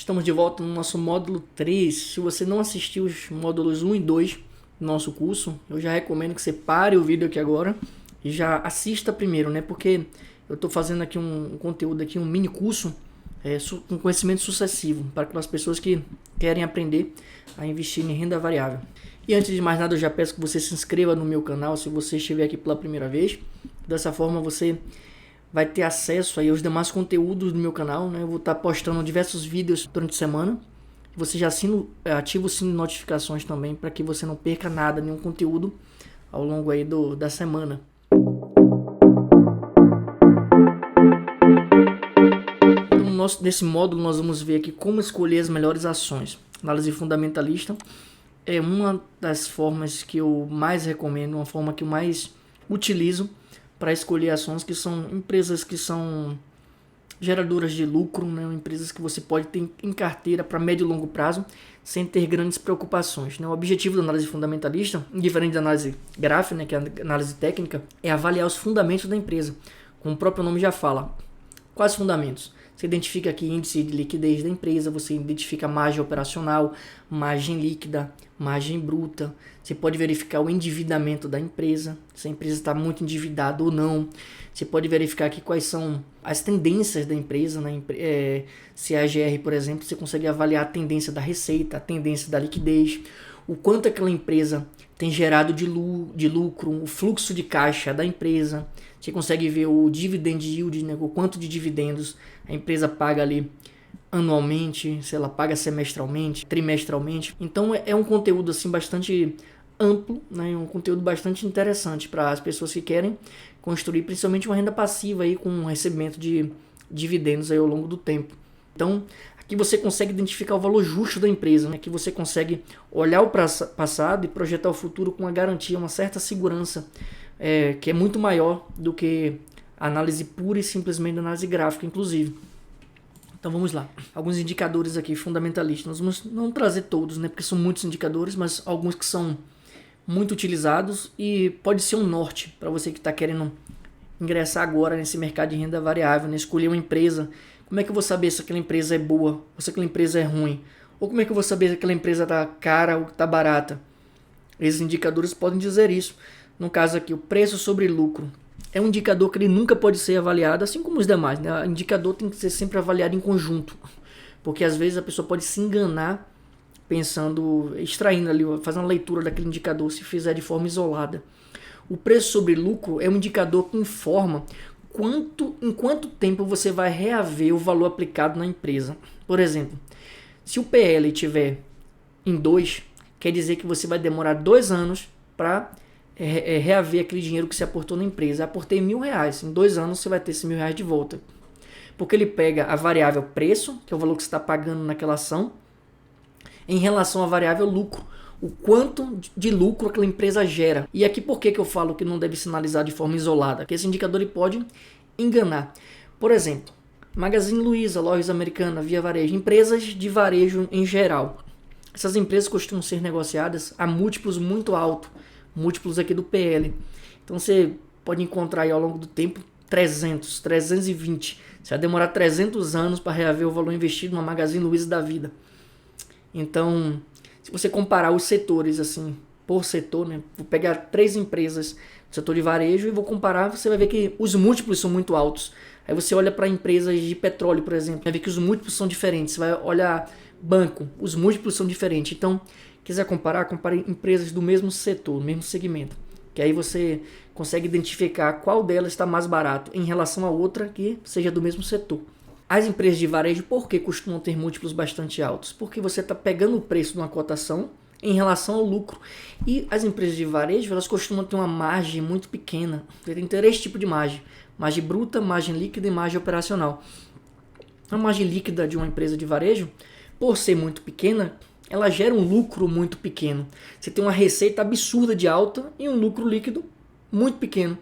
Estamos de volta no nosso módulo 3. Se você não assistiu os módulos 1 e 2 do nosso curso, eu já recomendo que você pare o vídeo aqui agora e já assista primeiro, né? Porque eu estou fazendo aqui um conteúdo, aqui, um mini curso com conhecimento sucessivo para aquelas pessoas que querem aprender a investir em renda variável. E antes de mais nada, eu já peço que você se inscreva no meu canal se você estiver aqui pela primeira vez. Dessa forma você vai ter acesso aí aos demais conteúdos do meu canal, né? Eu vou estar postando diversos vídeos durante a semana. Você já ativa o sino de notificações também para que você não perca nada, nenhum conteúdo ao longo aí da semana. Então, nesse módulo nós vamos ver aqui como escolher as melhores ações. Análise fundamentalista é uma das formas que eu mais recomendo, uma forma que eu mais utilizo para escolher ações que são empresas que são geradoras de lucro, né? Empresas que você pode ter em carteira para médio e longo prazo sem ter grandes preocupações, né? O objetivo da análise fundamentalista, diferente da análise gráfica, né, que é a análise técnica, é avaliar os fundamentos da empresa. Como o próprio nome já fala. Quais fundamentos? Você identifica aqui índice de liquidez da empresa, você identifica margem operacional, margem líquida, margem bruta. Você pode verificar o endividamento da empresa, se a empresa está muito endividada ou não. Você pode verificar aqui quais são as tendências da empresa. Se a AGR, por exemplo, você consegue avaliar a tendência da receita, a tendência da liquidez, o quanto aquela empresa tem gerado de lucro, o fluxo de caixa da empresa. Você consegue ver o dividend yield, né, o quanto de dividendos a empresa paga ali anualmente, se ela paga semestralmente, trimestralmente. Então é um conteúdo assim bastante amplo, né, um conteúdo bastante interessante para as pessoas que querem construir principalmente uma renda passiva aí com recebimento de dividendos aí ao longo do tempo. Então aqui você consegue identificar o valor justo da empresa, né? Aqui você consegue olhar o passado e projetar o futuro com uma garantia, uma certa segurança, que é muito maior do que a análise pura e simplesmente a análise gráfica, inclusive. Então vamos lá. Alguns indicadores aqui fundamentalistas. Nós vamos não trazer todos, né? Porque são muitos indicadores, mas alguns que são muito utilizados e pode ser um norte para você que está querendo ingressar agora nesse mercado de renda variável, né? Escolher uma empresa. Como é que eu vou saber se aquela empresa é boa ou se aquela empresa é ruim? Ou como é que eu vou saber se aquela empresa está cara ou está barata? Esses indicadores podem dizer isso. No caso aqui, o preço sobre lucro é um indicador que ele nunca pode ser avaliado, assim como os demais, né? O indicador tem que ser sempre avaliado em conjunto, porque às vezes a pessoa pode se enganar pensando, extraindo ali, fazendo uma leitura daquele indicador se fizer de forma isolada. O preço sobre lucro é um indicador que informa em quanto tempo você vai reaver o valor aplicado na empresa. Por exemplo, se o PL estiver em 2, quer dizer que você vai demorar 2 anos para reaver aquele dinheiro que você aportou na empresa. Aportei R$1.000, em 2 anos você vai ter esses R$1.000 de volta. Porque ele pega a variável preço, que é o valor que você está pagando naquela ação, em relação à variável lucro, o quanto de lucro aquela empresa gera. E aqui por que eu falo que não deve se analisar de forma isolada? Porque esse indicador ele pode enganar. Por exemplo, Magazine Luiza, Lojas Americanas, Via Varejo, empresas de varejo em geral. Essas empresas costumam ser negociadas a múltiplos muito altos, múltiplos aqui do PL. Então você pode encontrar aí ao longo do tempo 300, 320. Você vai demorar 300 anos para reaver o valor investido numa Magazine Luiza da vida. Então, se você comparar os setores assim, por setor, né? Vou pegar 3 empresas do setor de varejo e vou comparar, você vai ver que os múltiplos são muito altos. Aí você olha para empresas de petróleo, por exemplo, vai ver que os múltiplos são diferentes. Você vai olhar banco, os múltiplos são diferentes. Então, quiser comparar, compare empresas do mesmo setor, mesmo segmento. Que aí você consegue identificar qual delas está mais barato em relação a outra que seja do mesmo setor. As empresas de varejo, por que costumam ter múltiplos bastante altos? Porque você está pegando o preço de uma cotação em relação ao lucro. E as empresas de varejo, elas costumam ter uma margem muito pequena. Tem 3 tipos de margem. Margem bruta, margem líquida e margem operacional. A margem líquida de uma empresa de varejo, por ser muito pequena, ela gera um lucro muito pequeno. Você tem uma receita absurda de alta e um lucro líquido muito pequeno.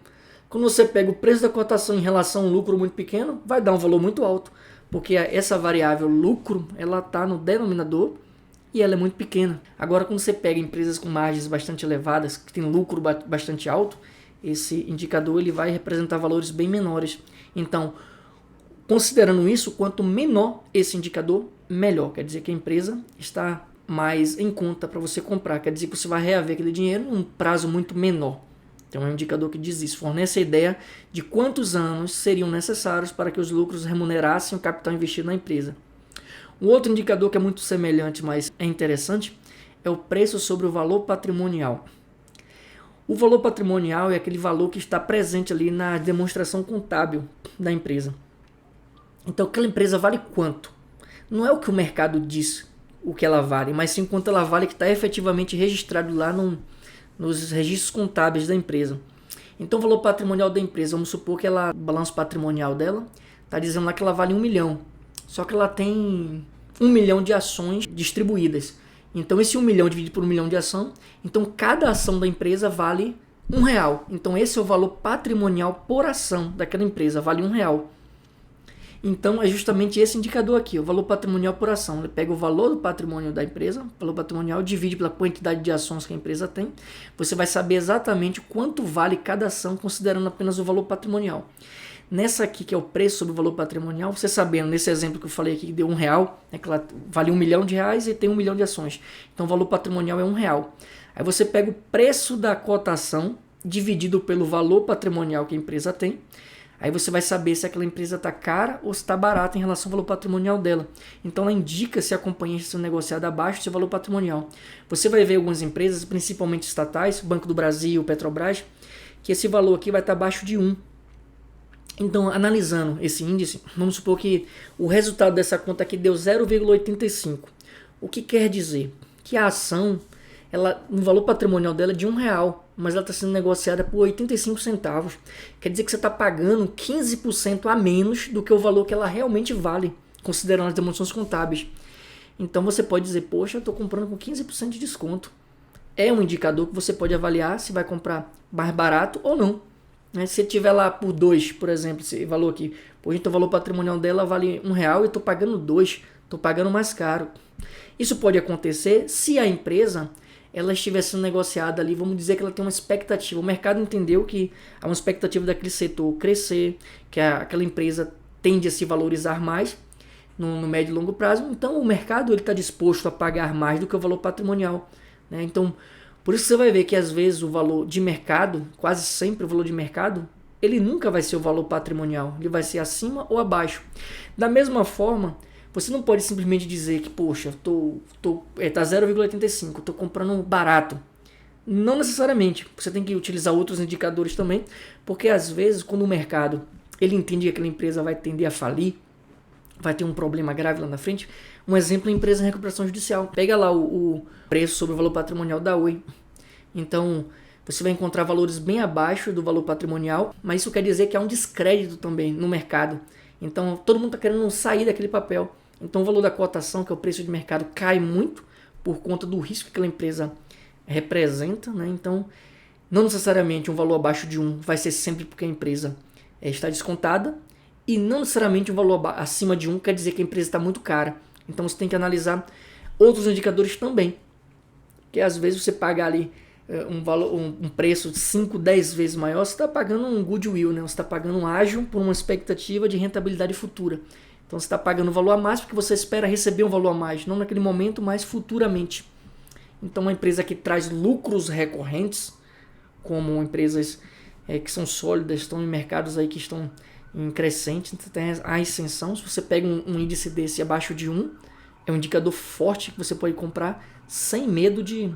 Quando você pega o preço da cotação em relação a um lucro muito pequeno, vai dar um valor muito alto, porque essa variável lucro, ela está no denominador e ela é muito pequena. Agora, quando você pega empresas com margens bastante elevadas, que tem lucro bastante alto, esse indicador ele vai representar valores bem menores. Então, Considerando isso, quanto menor esse indicador, melhor. Quer dizer que a empresa está mais em conta para você comprar. Quer dizer que você vai reaver aquele dinheiro em um prazo muito menor. Então é um indicador que diz isso. Fornece a ideia de quantos anos seriam necessários para que os lucros remunerassem o capital investido na empresa. Um outro indicador que é muito semelhante, mas é interessante, é o preço sobre o valor patrimonial. O valor patrimonial é aquele valor que está presente ali na demonstração contábil da empresa. Então aquela empresa vale quanto? Não é o que o mercado diz o que ela vale, mas sim quanto ela vale que está efetivamente registrado lá nos registros contábeis da empresa. Então o valor patrimonial da empresa, vamos supor que o balanço patrimonial dela está dizendo lá que ela vale 1 milhão. Só que ela tem 1 milhão de ações distribuídas. Então esse 1 milhão dividido por 1 milhão de ação, então cada ação da empresa vale R$1. Então esse é o valor patrimonial por ação daquela empresa, vale R$1. Então é justamente esse indicador aqui, o valor patrimonial por ação. Ele pega o valor do patrimônio da empresa, o valor patrimonial, divide pela quantidade de ações que a empresa tem. Você vai saber exatamente quanto vale cada ação, considerando apenas o valor patrimonial. Nessa aqui, que é o preço sobre o valor patrimonial, você sabendo, nesse exemplo que eu falei aqui, que deu R$1, que ela vale 1 milhão de reais e tem 1 milhão de ações. Então o valor patrimonial é R$1. Aí você pega o preço da cotação, dividido pelo valor patrimonial que a empresa tem. Aí você vai saber se aquela empresa está cara ou se está barata em relação ao valor patrimonial dela. Então ela indica se a companhia está sendo negociada abaixo do seu valor patrimonial. Você vai ver algumas empresas, principalmente estatais, Banco do Brasil, Petrobras, que esse valor aqui vai estar abaixo de 1. Então, analisando esse índice, vamos supor que o resultado dessa conta aqui deu 0,85. O que quer dizer? Que a ação, no valor patrimonial dela é de R$1, mas ela está sendo negociada por 85 centavos. Quer dizer que você está pagando 15% a menos do que o valor que ela realmente vale, considerando as demonstrações contábeis. Então você pode dizer, poxa, eu estou comprando com 15% de desconto. É um indicador que você pode avaliar se vai comprar mais barato ou não. Se tiver lá por 2, por exemplo, esse valor aqui, então o valor patrimonial dela vale R$1 e eu estou pagando 2, estou pagando mais caro. Isso pode acontecer se a empresa ela estiver sendo negociada ali, vamos dizer que ela tem uma expectativa. O mercado entendeu que há uma expectativa daquele setor crescer, que aquela empresa tende a se valorizar mais no médio e longo prazo, então o mercado está disposto a pagar mais do que o valor patrimonial. Então, por isso você vai ver que às vezes o valor de mercado, quase sempre o valor de mercado, ele nunca vai ser o valor patrimonial, ele vai ser acima ou abaixo. Da mesma forma, você não pode simplesmente dizer que, poxa, tá 0,85, estou comprando barato. Não necessariamente, você tem que utilizar outros indicadores também, porque às vezes quando o mercado ele entende que aquela empresa vai tender a falir, vai ter um problema grave lá na frente. Um exemplo é a empresa em recuperação judicial. Pega lá o preço sobre o valor patrimonial da Oi. Então, você vai encontrar valores bem abaixo do valor patrimonial, mas isso quer dizer que há um descrédito também no mercado. Então, todo mundo está querendo sair daquele papel. Então, o valor da cotação, que é o preço de mercado, cai muito por conta do risco que aquela empresa representa. Então, não necessariamente um valor abaixo de 1 vai ser sempre porque a empresa está descontada, e não necessariamente um valor acima de 1 quer dizer que a empresa está muito cara. Então você tem que analisar outros indicadores também. Porque às vezes você pagar ali um preço 5, 10 vezes maior, você está pagando um goodwill, você está pagando um ágio por uma expectativa de rentabilidade futura. Então você está pagando um valor a mais porque você espera receber um valor a mais, não naquele momento, mas futuramente. Então uma empresa que traz lucros recorrentes, como empresas que são sólidas, estão em mercados aí que estão em crescente, tem a ascensão. Se você pega um índice desse abaixo de 1, é um indicador forte que você pode comprar sem medo de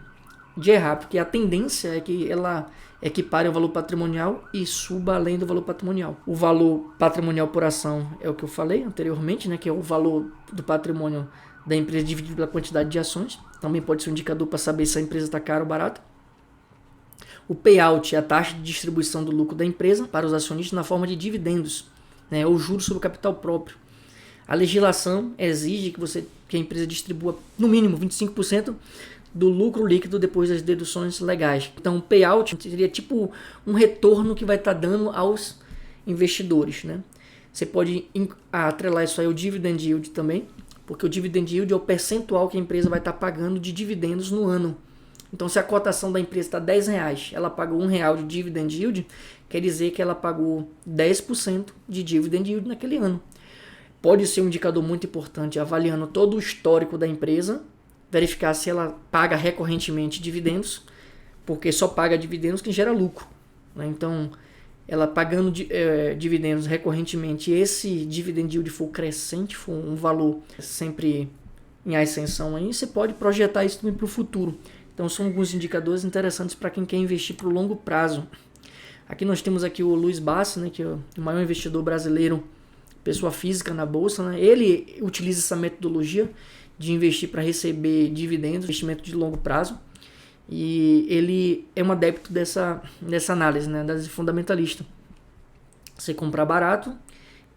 errar, porque a tendência é que ela equipare o valor patrimonial e suba além do valor patrimonial. O valor patrimonial por ação é o que eu falei anteriormente, que é o valor do patrimônio da empresa dividido pela quantidade de ações. Também pode ser um indicador para saber se a empresa está cara ou barata. O payout é a taxa de distribuição do lucro da empresa para os acionistas na forma de dividendos, ou juros sobre o capital próprio. A legislação exige que a empresa distribua no mínimo 25% do lucro líquido depois das deduções legais. Então o payout seria tipo um retorno que vai estar dando aos investidores. Você pode atrelar isso aí ao dividend yield também, porque o dividend yield é o percentual que a empresa vai estar pagando de dividendos no ano. Então, se a cotação da empresa está R$10, ela pagou R$1 de dividend yield, quer dizer que ela pagou 10% de dividend yield naquele ano. pode ser um indicador muito importante, avaliando todo o histórico da empresa, verificar se ela paga recorrentemente dividendos, porque só paga dividendos quem gera lucro, né? Então, ela pagando dividendos recorrentemente, esse dividend yield for crescente, for um valor sempre em ascensão, aí você pode projetar isso também para o futuro. Então, são alguns indicadores interessantes para quem quer investir para o longo prazo. Aqui nós temos aqui o Luiz Bassi, né, que é o maior investidor brasileiro, pessoa física na bolsa, né? Ele utiliza essa metodologia de investir para receber dividendos, investimento de longo prazo. E ele é um adepto dessa análise, né, das fundamentalistas. Você comprar barato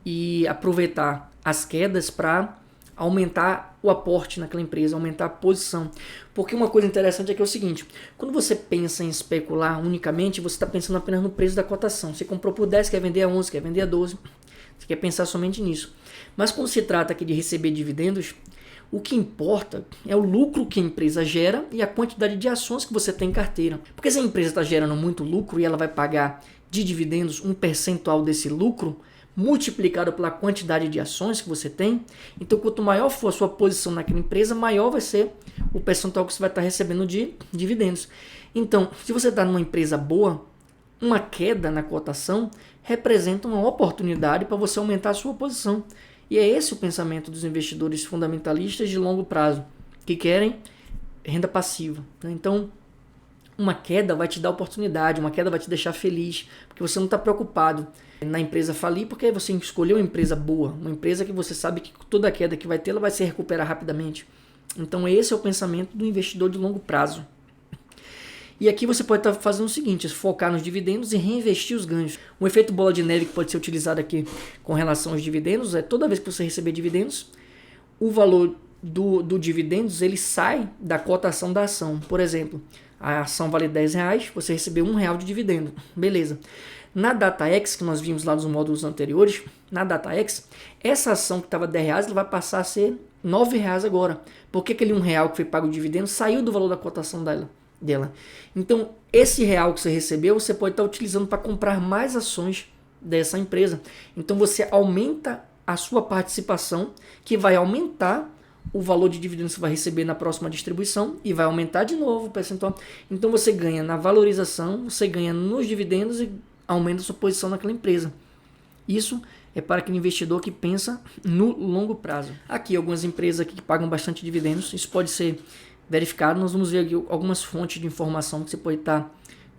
e aproveitar as quedas para aumentar o aporte naquela empresa, aumentar a posição. Porque uma coisa interessante é que é o seguinte, quando você pensa em especular unicamente, você está pensando apenas no preço da cotação. Você comprou por 10, quer vender a 11, quer vender a 12, você quer pensar somente nisso. Mas quando se trata aqui de receber dividendos, o que importa é o lucro que a empresa gera e a quantidade de ações que você tem em carteira. Porque se a empresa está gerando muito lucro e ela vai pagar de dividendos um percentual desse lucro, multiplicado pela quantidade de ações que você tem, então quanto maior for a sua posição naquela empresa, maior vai ser o percentual que você vai estar recebendo de dividendos. Então, se você está numa empresa boa, uma queda na cotação representa uma oportunidade para você aumentar a sua posição. E é esse o pensamento dos investidores fundamentalistas de longo prazo, que querem renda passiva. Então, uma queda vai te dar oportunidade, uma queda vai te deixar feliz, porque você não está preocupado na empresa falir, porque você escolheu uma empresa boa, uma empresa que você sabe que toda queda que vai ter, ela vai se recuperar rapidamente. Então, esse é o pensamento do investidor de longo prazo. E aqui você pode estar fazendo o seguinte, focar nos dividendos e reinvestir os ganhos. Um efeito bola de neve que pode ser utilizado aqui com relação aos dividendos é toda vez que você receber dividendos, o valor do dividendos ele sai da cotação da ação. Por exemplo, a ação vale R$10, você recebeu R$1 de dividendo. Beleza. Na DataX, que nós vimos lá nos módulos anteriores, na DataX, essa ação que estava R$10 ela vai passar a ser R$9 agora. Porque aquele R$1 que foi pago de dividendo saiu do valor da cotação dela. Então, esse real que você recebeu, você pode estar utilizando para comprar mais ações dessa empresa. Então, você aumenta a sua participação, que vai aumentar o valor de dividendos que você vai receber na próxima distribuição e vai aumentar de novo o percentual. Então, você ganha na valorização, você ganha nos dividendos e aumenta a sua posição naquela empresa. Isso é para aquele investidor que pensa no longo prazo. Aqui, algumas empresas aqui que pagam bastante dividendos, isso pode ser verificado. Nós vamos ver aqui algumas fontes de informação que você pode estar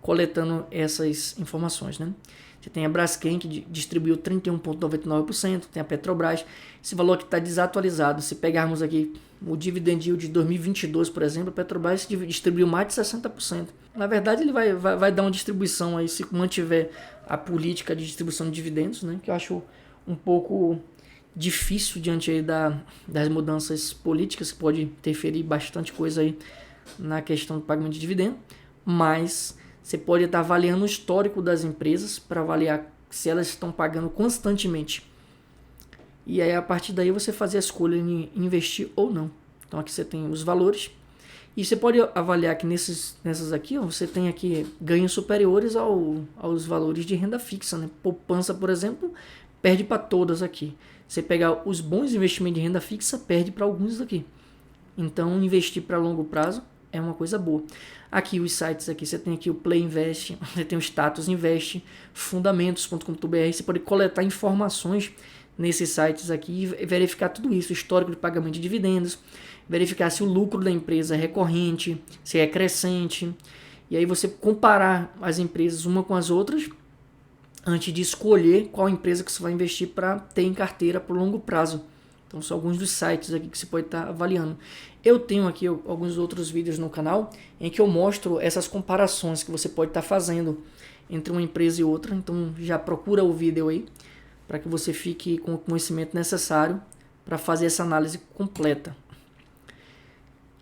coletando essas informações, né? Você tem a Braskem, que distribuiu 31,99%, tem a Petrobras, esse valor aqui está desatualizado. Se pegarmos aqui o dividend yield de 2022, por exemplo, a Petrobras distribuiu mais de 60%. Na verdade, ele vai dar uma distribuição aí, se mantiver a política de distribuição de dividendos, né? Que eu acho um pouco difícil diante aí das mudanças políticas, que pode interferir bastante coisa aí na questão do pagamento de dividendo, mas você pode estar avaliando o histórico das empresas para avaliar se elas estão pagando constantemente. E aí, a partir daí, você fazer a escolha em investir ou não. Então, aqui você tem os valores. E você pode avaliar que nessas aqui, ó, você tem aqui ganhos superiores aos valores de renda fixa, né? Poupança, por exemplo, perde para todas aqui. Você pegar os bons investimentos de renda fixa, perde para alguns aqui. Então, investir para longo prazo é uma coisa boa. Aqui os sites aqui, você tem aqui o Play Invest, você tem o Status Invest, fundamentos.com.br, você pode coletar informações nesses sites aqui e verificar tudo isso, o histórico de pagamento de dividendos, verificar se o lucro da empresa é recorrente, se é crescente, e aí você comparar as empresas uma com as outras antes de escolher qual empresa que você vai investir para ter em carteira por longo prazo. Então são alguns dos sites aqui que você pode estar avaliando. Eu tenho aqui alguns outros vídeos no canal em que eu mostro essas comparações que você pode estar fazendo entre uma empresa e outra. Então já procura o vídeo aí para que você fique com o conhecimento necessário para fazer essa análise completa.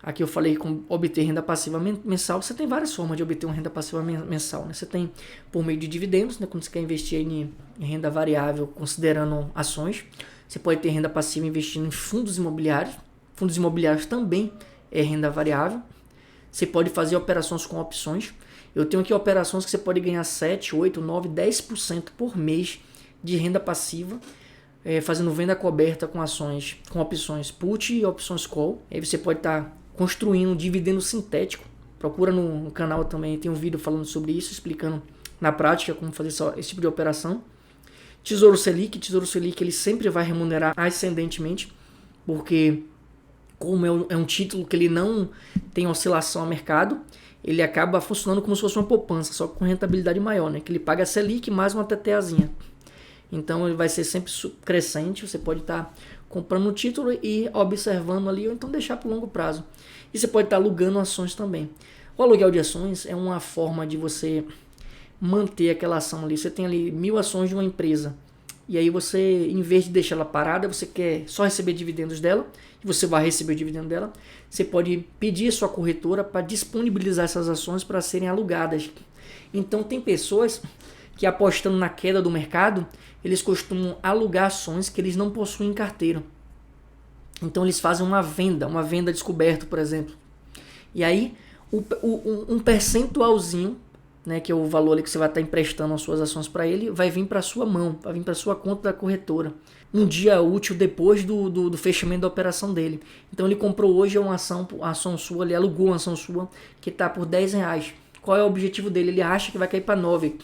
Aqui eu falei com obter renda passiva mensal. Você tem várias formas de obter uma renda passiva mensal, né? Você tem por meio de dividendos, né? Quando você quer investir em renda variável considerando ações. Você pode ter renda passiva investindo em fundos imobiliários. Fundos imobiliários também é renda variável. Você pode fazer operações com opções. Eu tenho aqui operações que você pode ganhar 7, 8, 9, 10% por mês de renda passiva fazendo venda coberta com ações, com opções put e opções call. Aí você pode estar construindo um dividendo sintético. Procura no canal também, tem um vídeo falando sobre isso, explicando na prática como fazer esse tipo de operação. Tesouro Selic ele sempre vai remunerar ascendentemente, porque como é um título que ele não tem oscilação a mercado, ele acaba funcionando como se fosse uma poupança, só com rentabilidade maior, né? Que ele paga a Selic mais uma TTAzinha. Então ele vai ser sempre crescente, você pode estar comprando o título e observando ali, ou então deixar para o longo prazo. E você pode estar alugando ações também. O aluguel de ações é uma forma de você manter aquela ação ali. Você tem ali 1000 ações de uma empresa. E aí você, em vez de deixar ela parada, você quer só receber dividendos dela, e você vai receber o dividendo dela, você pode pedir a sua corretora para disponibilizar essas ações para serem alugadas. Então tem pessoas que, apostando na queda do mercado, eles costumam alugar ações que eles não possuem em carteira. Então eles fazem uma venda descoberta, por exemplo. E aí um percentualzinho, né, que é o valor ali que você vai estar emprestando as suas ações para ele, vai vir para sua mão, vai vir para sua conta da corretora. Um dia útil depois do fechamento da operação dele. Então ele comprou hoje uma ação sua, ele alugou uma ação sua que está por R$10. Qual é o objetivo dele? Ele acha que vai cair para 9.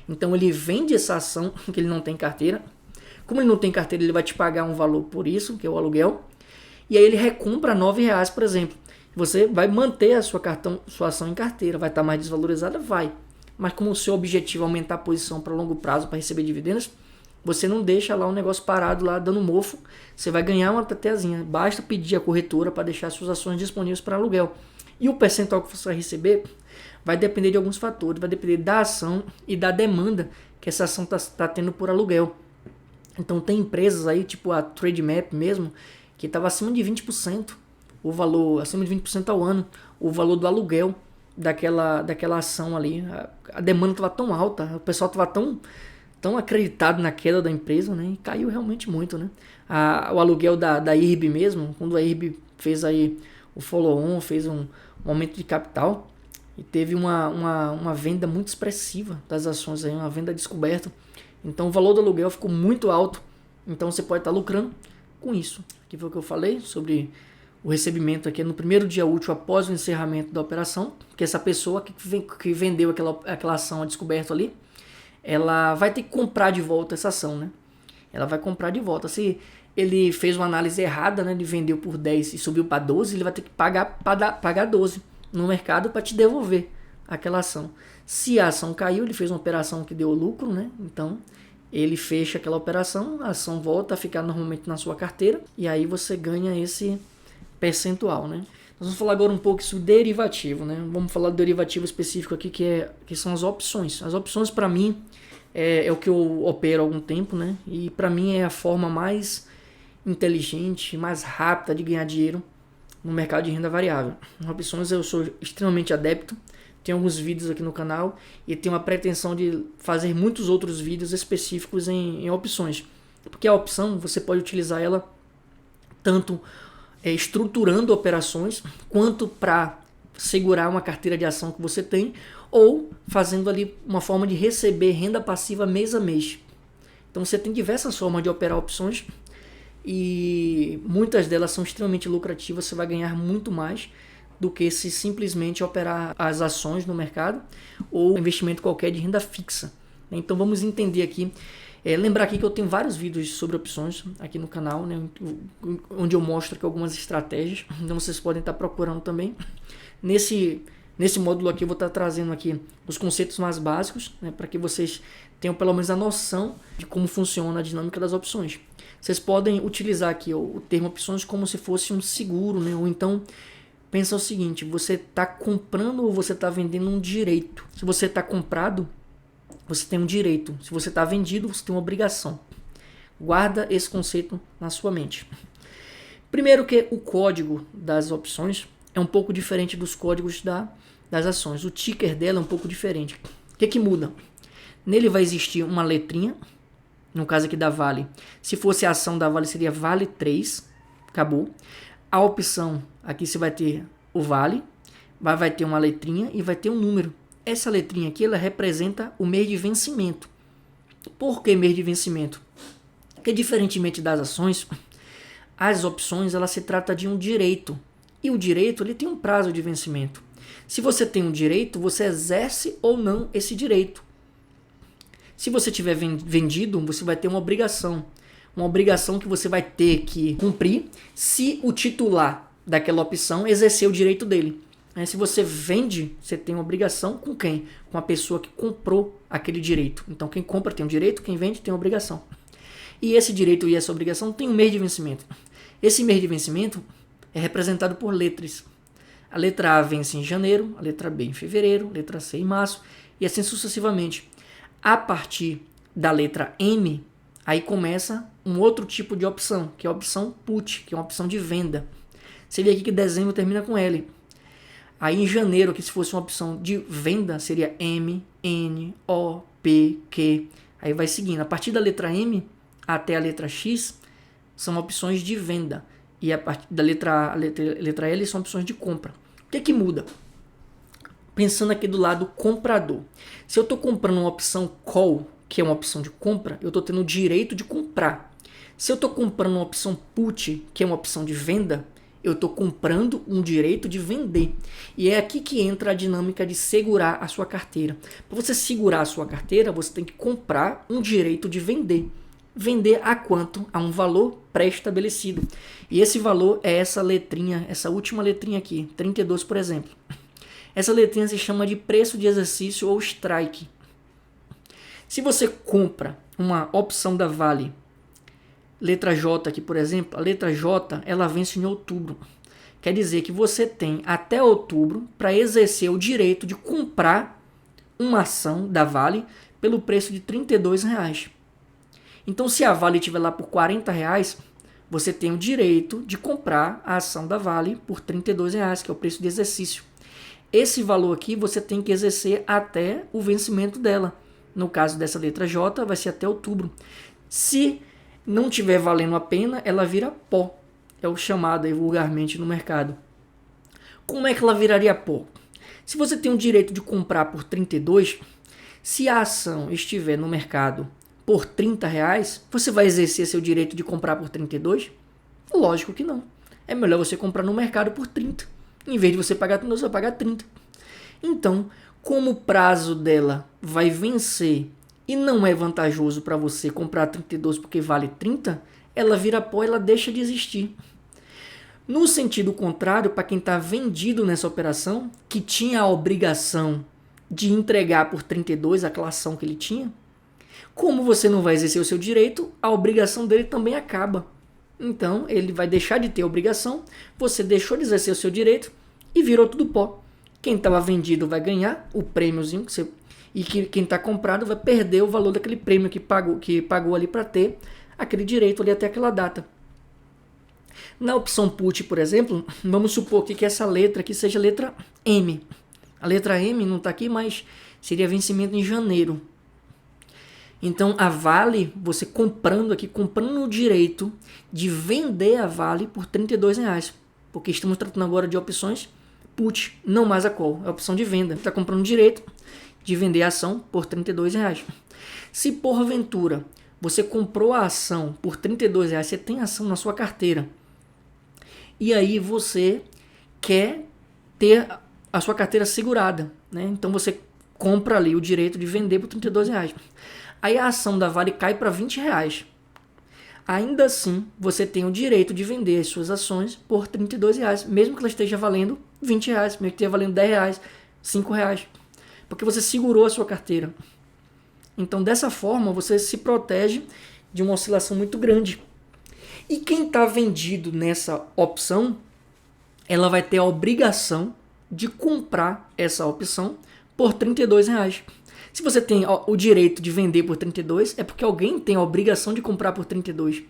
Então ele vende essa ação que ele não tem carteira. Como ele não tem carteira, ele vai te pagar um valor por isso, que é o aluguel. E aí ele recompra R$9, por exemplo. Você vai manter a sua ação em carteira. Vai estar mais desvalorizada? Vai. Mas como o seu objetivo é aumentar a posição para longo prazo, para receber dividendos, você não deixa lá o negócio parado, lá dando mofo. Você vai ganhar uma TTAzinha. Basta pedir a corretora para deixar suas ações disponíveis para aluguel. E o percentual que você vai receber vai depender de alguns fatores. Vai depender da ação e da demanda que essa ação está tendo por aluguel. Então tem empresas aí, tipo a Trademap mesmo, que estava acima de 20%, o valor, acima de 20% ao ano, o valor do aluguel daquela ação ali. A demanda estava tão alta, o pessoal estava tão acreditado na queda da empresa, né? E caiu realmente muito, né? O aluguel da IRB mesmo, quando a IRB fez aí o follow-on, fez um aumento de capital e teve uma venda muito expressiva das ações aí, uma venda descoberta. Então o valor do aluguel ficou muito alto. Então você pode estar lucrando com isso. Aqui foi o que eu falei sobre o recebimento aqui no primeiro dia útil após o encerramento da operação, que essa pessoa que vendeu aquela ação a descoberto ali, ela vai ter que comprar de volta essa ação, né? Ela vai comprar de volta. Se ele fez uma análise errada, né? Ele vendeu por 10 e subiu para 12, ele vai ter que pagar 12 no mercado para te devolver aquela ação. Se a ação caiu, ele fez uma operação que deu lucro, né? Então ele fecha aquela operação, a ação volta a ficar normalmente na sua carteira e aí você ganha esse percentual, né? Nós vamos falar agora um pouco sobre derivativo, né? Vamos falar do derivativo específico aqui, que são as opções. As opções, para mim, é o que eu opero há algum tempo, né? E para mim é a forma mais inteligente, mais rápida de ganhar dinheiro no mercado de renda variável. Opções eu sou extremamente adepto. Tenho alguns vídeos aqui no canal e tenho a pretensão de fazer muitos outros vídeos específicos em opções. Porque a opção, você pode utilizar ela tanto estruturando operações, quanto para segurar uma carteira de ação que você tem, ou fazendo ali uma forma de receber renda passiva mês a mês. Então você tem diversas formas de operar opções e muitas delas são extremamente lucrativas, você vai ganhar muito mais do que se simplesmente operar as ações no mercado ou investimento qualquer de renda fixa. Então vamos entender aqui. Lembrar aqui que eu tenho vários vídeos sobre opções aqui no canal, né, onde eu mostro aqui algumas estratégias, então vocês podem estar procurando também. Nesse módulo aqui eu vou estar trazendo aqui os conceitos mais básicos, né, para que vocês tenham pelo menos a noção de como funciona a dinâmica das opções. Vocês podem utilizar aqui o termo opções como se fosse um seguro, né, ou então pensa o seguinte: você está comprando ou você está vendendo um direito. Se você está comprado, você tem um direito. Se você está vendido, você tem uma obrigação. Guarda esse conceito na sua mente. Primeiro que o código das opções é um pouco diferente dos códigos das ações. O ticker dela é um pouco diferente. O que muda? Nele vai existir uma letrinha, no caso aqui da Vale. Se fosse a ação da Vale, seria Vale 3. Acabou. A opção, aqui você vai ter o Vale, vai ter uma letrinha e vai ter um número. Essa letrinha aqui, ela representa o mês de vencimento. Por que mês de vencimento? Porque diferentemente das ações, as opções ela se trata de um direito. E o direito ele tem um prazo de vencimento. Se você tem um direito, você exerce ou não esse direito. Se você tiver vendido, você vai ter uma obrigação. Uma obrigação que você vai ter que cumprir se o titular daquela opção exercer o direito dele. Se você vende, você tem uma obrigação com quem? Com a pessoa que comprou aquele direito. Então quem compra tem um direito, quem vende tem uma obrigação. E esse direito e essa obrigação tem um mês de vencimento. Esse mês de vencimento é representado por letras. A letra A vence em janeiro, a letra B em fevereiro, a letra C em março, e assim sucessivamente. A partir da letra M, aí começa um outro tipo de opção, que é a opção put, que é uma opção de venda. Você vê aqui que dezembro termina com L. Aí em janeiro, que se fosse uma opção de venda, seria M, N, O, P, Q. Aí vai seguindo. A partir da letra M até a letra X são opções de venda. E a partir da letra L são opções de compra. O que é que muda? Pensando aqui do lado comprador. Se eu estou comprando uma opção call, que é uma opção de compra, eu estou tendo o direito de comprar. Se eu estou comprando uma opção put, que é uma opção de venda, eu estou comprando um direito de vender. E é aqui que entra a dinâmica de segurar a sua carteira. Para você segurar a sua carteira, você tem que comprar um direito de vender. Vender a quanto? A um valor pré-estabelecido. E esse valor é essa letrinha, essa última letrinha aqui, 32, por exemplo. Essa letrinha se chama de preço de exercício ou strike. Se você compra uma opção da Vale, letra J aqui, por exemplo, a letra J ela vence em outubro. Quer dizer que você tem até outubro para exercer o direito de comprar uma ação da Vale pelo preço de R$ 32. Então, se a Vale estiver lá por R$ 40, você tem o direito de comprar a ação da Vale por R$ 32, que é o preço de exercício. Esse valor aqui você tem que exercer até o vencimento dela. No caso dessa letra J, vai ser até outubro. Se não estiver valendo a pena, ela vira pó. É o chamado aí vulgarmente no mercado. Como é que ela viraria pó? Se você tem o direito de comprar por 32, se a ação estiver no mercado por R$ 30, você vai exercer seu direito de comprar por 32? Lógico que não. É melhor você comprar no mercado por 30. Em vez de você pagar 30, você vai pagar 30. Então, como o prazo dela vai vencer e não é vantajoso para você comprar 32 porque vale 30, ela vira pó, ela deixa de existir. No sentido contrário, para quem está vendido nessa operação, que tinha a obrigação de entregar por 32 aquela ação que ele tinha, como você não vai exercer o seu direito, a obrigação dele também acaba. Então, ele vai deixar de ter obrigação, você deixou de exercer o seu direito e virou tudo pó. Quem estava vendido vai ganhar o prêmiozinho e quem está comprado vai perder o valor daquele prêmio que pagou ali para ter aquele direito ali até aquela data. Na opção put, por exemplo, vamos supor que essa letra aqui seja a letra M. A letra M não está aqui, mas seria vencimento em janeiro. Então, a Vale, você comprando o direito de vender a Vale por R$ 32. Porque estamos tratando agora de opções put, não mais a call. É a opção de venda. Está comprando o direito de vender a ação por R$ 32. Se porventura você comprou a ação por R$ 32, você tem a ação na sua carteira. E aí você quer ter a sua carteira segurada, né? Então você compra ali o direito de vender por R$ 32. Aí a ação da Vale cai para R$ 20. Ainda assim, você tem o direito de vender as suas ações por R$ 32, mesmo que ela esteja valendo R$ 20, mesmo que esteja valendo R$ 10, R$ 5, porque você segurou a sua carteira. Então, dessa forma, você se protege de uma oscilação muito grande. E quem está vendido nessa opção, ela vai ter a obrigação de comprar essa opção por R$ 32. Se você tem o direito de vender por 32, é porque alguém tem a obrigação de comprar por 32.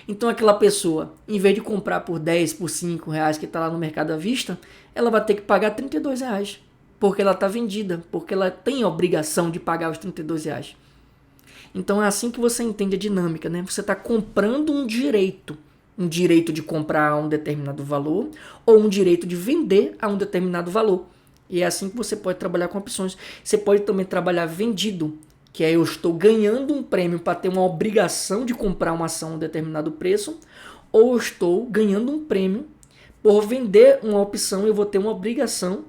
Então aquela pessoa, em vez de comprar por 10, por 5 reais que está lá no mercado à vista, ela vai ter que pagar 32 reais. Porque ela está vendida, porque ela tem a obrigação de pagar os 32 reais. Então é assim que você entende a dinâmica, né? Você está comprando um direito de comprar a um determinado valor ou um direito de vender a um determinado valor. E é assim que você pode trabalhar com opções. Você pode também trabalhar vendido. que é eu estou ganhando um prêmio para ter uma obrigação de comprar uma ação a um determinado preço, ou eu estou ganhando um prêmio por vender uma opção, eu vou ter uma obrigação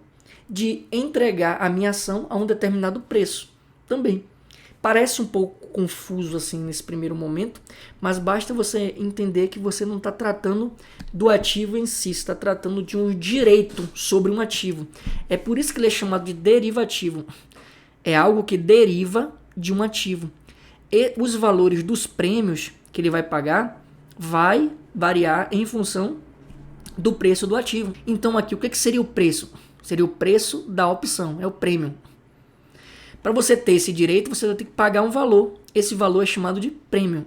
de entregar a minha ação a um determinado preço também. Parece um pouco confuso assim nesse primeiro momento, mas basta você entender que você não está tratando do ativo em si, está tratando de um direito sobre um ativo. É por isso que ele é chamado de derivativo. É algo que deriva de um ativo. E os valores dos prêmios que ele vai pagar vai variar em função do preço do ativo. Então aqui, o que seria o preço? Seria o preço da opção, é o prêmio. Para você ter esse direito, você vai ter que pagar um valor. Esse valor é chamado de prêmio.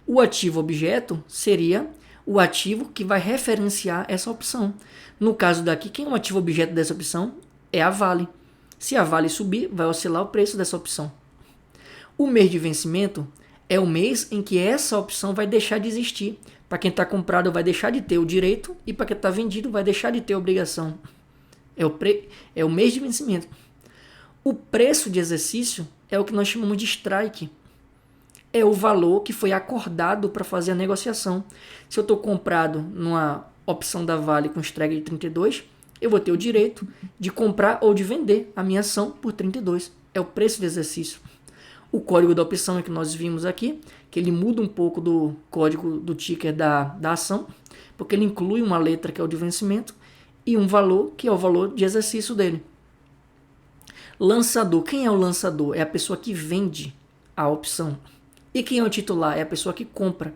O ativo objeto seria o ativo que vai referenciar essa opção. No caso daqui, quem é o ativo objeto dessa opção? É a Vale. Se a Vale subir, vai oscilar o preço dessa opção. O mês de vencimento é o mês em que essa opção vai deixar de existir. Para quem está comprado, vai deixar de ter o direito, e para quem está vendido, vai deixar de ter a obrigação. É o mês de vencimento. O preço de exercício é o que nós chamamos de strike. É o valor que foi acordado para fazer a negociação. Se eu estou comprado numa opção da Vale com strike de 32, eu vou ter o direito de comprar ou de vender a minha ação por 32. É o preço de exercício. O código da opção é que nós vimos aqui, que ele muda um pouco do código do ticker da ação, porque ele inclui uma letra que é o de vencimento e um valor que é o valor de exercício dele. Lançador. Quem é o lançador? É a pessoa que vende a opção. E quem é o titular? É a pessoa que compra.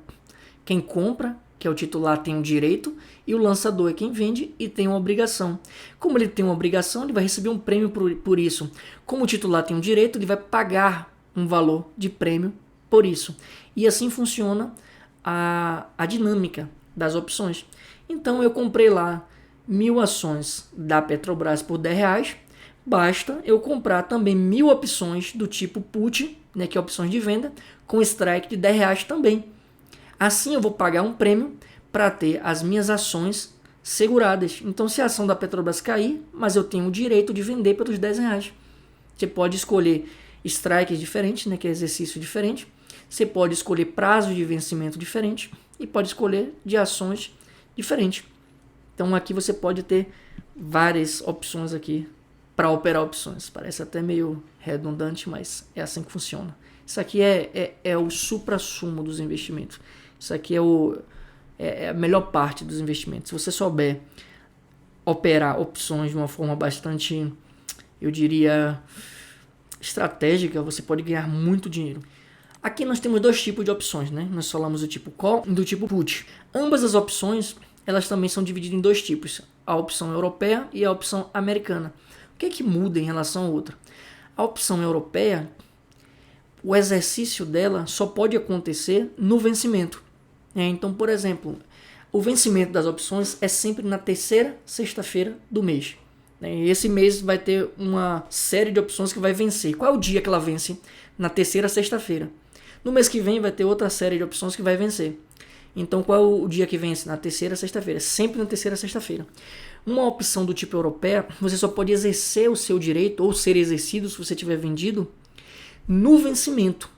Quem compra, que é o titular, tem um direito, e o lançador é quem vende e tem uma obrigação. Como ele tem uma obrigação, ele vai receber um prêmio por isso. Como o titular tem um direito, ele vai pagar um valor de prêmio por isso. E assim funciona a dinâmica das opções. Então eu comprei lá 1.000 ações da Petrobras por R$10, basta eu comprar também 1.000 opções do tipo put, né, que é opções de venda, com strike de R$10 também. Assim eu vou pagar um prêmio para ter as minhas ações seguradas. Então se a ação da Petrobras cair, mas eu tenho o direito de vender pelos R$10. Você pode escolher strikes diferentes, né, que é exercício diferente. Você pode escolher prazo de vencimento diferente e pode escolher de ações diferentes. Então aqui você pode ter várias opções aqui para operar opções. Parece até meio redundante, mas é assim que funciona. Isso aqui é o supra-sumo dos investimentos. Isso aqui é a melhor parte dos investimentos. Se você souber operar opções de uma forma bastante, eu diria, estratégica, você pode ganhar muito dinheiro. Aqui nós temos dois tipos de opções, né? Nós falamos do tipo call e do tipo put. Ambas as opções, elas também são divididas em dois tipos, a opção europeia e a opção americana. O que é que muda em relação à outra? A opção europeia, o exercício dela só pode acontecer no vencimento. Então, por exemplo, o vencimento das opções é sempre na terceira sexta-feira do mês. Esse mês vai ter uma série de opções que vai vencer. Qual é o dia que ela vence? Na terceira sexta-feira. No mês que vem vai ter outra série de opções que vai vencer. Então qual é o dia que vence? Na terceira sexta-feira. Sempre na terceira sexta-feira. Uma opção do tipo europeia, você só pode exercer o seu direito ou ser exercido se você tiver vendido no vencimento.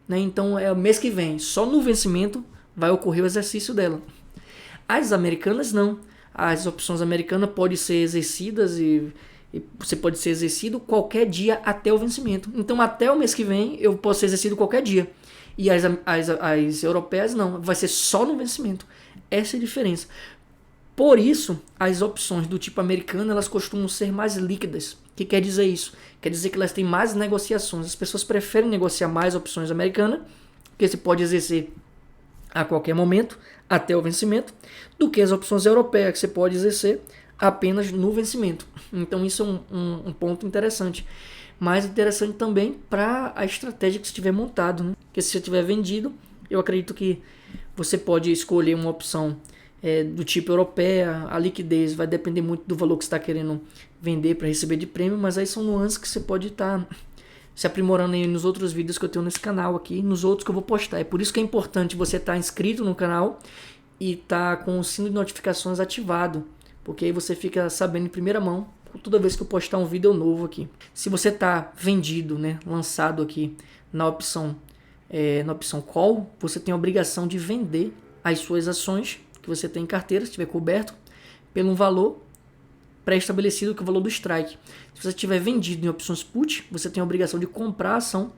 Então é o mês que vem. Só no vencimento vai ocorrer o exercício dela. As americanas não. As opções americanas podem ser exercidas e você pode ser exercido qualquer dia até o vencimento. Então até o mês que vem eu posso ser exercido qualquer dia. E as europeias não, vai ser só no vencimento. Essa é a diferença. Por isso, as opções do tipo americano, elas costumam ser mais líquidas. O que quer dizer isso? Quer dizer que elas têm mais negociações. As pessoas preferem negociar mais opções americanas, porque você pode exercer a qualquer momento, até o vencimento, do que as opções europeias, que você pode exercer apenas no vencimento. Então isso é um ponto interessante. Mas interessante também para a estratégia que você tiver montado, né? Porque se você tiver vendido, eu acredito que você pode escolher uma opção do tipo europeia. A liquidez vai depender muito do valor que você está querendo vender para receber de prêmio, mas aí são nuances que você pode estar se aprimorando aí nos outros vídeos que eu tenho nesse canal aqui, nos outros que eu vou postar. É por isso que é importante você estar inscrito no canal e estar com o sino de notificações ativado, porque aí você fica sabendo em primeira mão toda vez que eu postar um vídeo novo aqui. Se você está vendido, né, lançado aqui na opção call, você tem a obrigação de vender as suas ações que você tem em carteira, se estiver coberto, pelo um valor pré-estabelecido, que é o valor do strike. Se você tiver vendido em opções put, você tem a obrigação de comprar a ação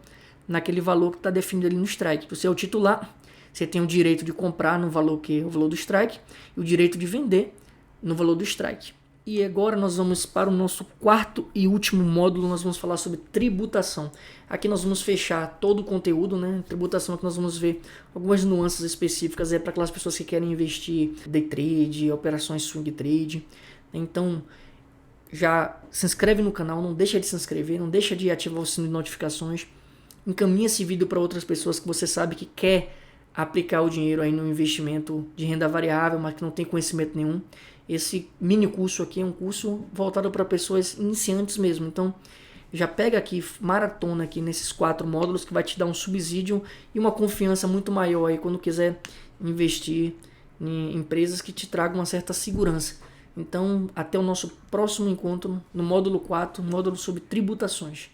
naquele valor que está definido ali no strike. Você é o titular, você tem o direito de comprar no valor que é o valor do strike e o direito de vender no valor do strike. E agora nós vamos para o nosso quarto e último módulo, nós vamos falar sobre tributação. Aqui nós vamos fechar todo o conteúdo, né? Tributação, que nós vamos ver algumas nuances específicas para aquelas pessoas que querem investir day trade, operações swing trade. Então, já se inscreve no canal, não deixa de se inscrever, não deixa de ativar o sino de notificações. Encaminha esse vídeo para outras pessoas que você sabe que quer aplicar o dinheiro aí no investimento de renda variável, mas que não tem conhecimento nenhum. Esse mini curso aqui é um curso voltado para pessoas iniciantes mesmo. Então, já pega aqui, maratona aqui nesses 4 módulos, que vai te dar um subsídio e uma confiança muito maior aí quando quiser investir em empresas que te tragam uma certa segurança. Então, até o nosso próximo encontro no módulo 4, módulo sobre tributações.